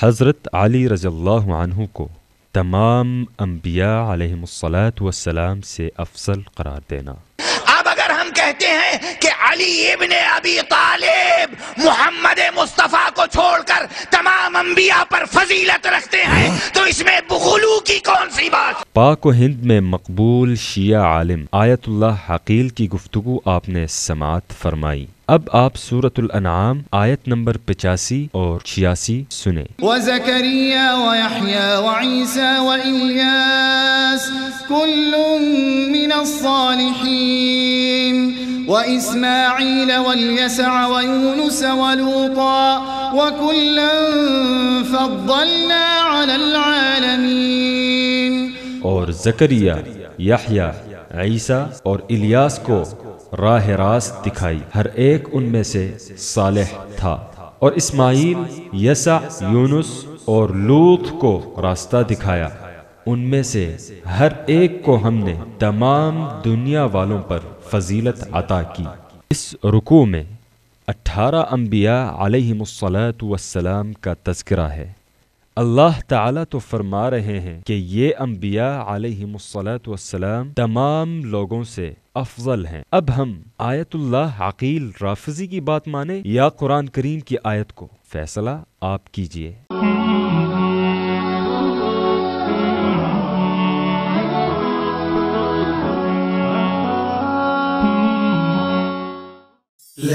حضرت علی رضی اللہ عنہ کو تمام انبیاء علیہم الصلاۃ والسلام سے افضل قرار دینا۔ اب اگر ہم کہتے ہیں کہ علی ابن ابی طالب محمد مصطفیٰ کو چھوڑ کر تمام انبیاء پر فضیلت رکھتے ہیں تو اس میں بغلو کی کون سی بات؟ پاک و ہند میں مقبول شیعہ عالم آیت اللہ حقیل کی گفتگو آپ نے سماعت فرمائی۔ اب آپ سورۃ الانعام آیت نمبر 85 اور 86 سنیں۔ وَزَكَرِيَّا وَيَحْيَا وَعِيسَى وَإِلْيَاسَ كُلٌّ مِّنَ الصَّالِحِينَ وَإِسْمَاعِيلَ وَالْيَسَعَ وَيُونُسَ وَلُوطًا وَكُلًّا فَضَّلْنَا عَلَى الْعَالَمِينَ۔ اور زکریا، یحییٰ، عیسیٰ اور الیاس کو راہ راست دکھائی، ہر ایک ان میں سے صالح تھا، اور اسماعیل، یسع، یونس اور لوط کو راستہ دکھایا، ان میں سے ہر ایک کو ہم نے تمام دنیا والوں پر فضیلت عطا کی۔ اس رکوع میں 18 انبیاء علیہم الصلاۃ والسلام کا تذکرہ ہے۔ اللہ تعالیٰ تو فرما رہے ہیں کہ یہ انبیاء علیہم الصلاۃ والسلام تمام لوگوں سے افضل ہیں۔ اب ہم آیت اللہ عقیل رافضی کی بات مانیں یا قرآن کریم کی آیت کو؟ فیصلہ آپ کیجئے۔ لا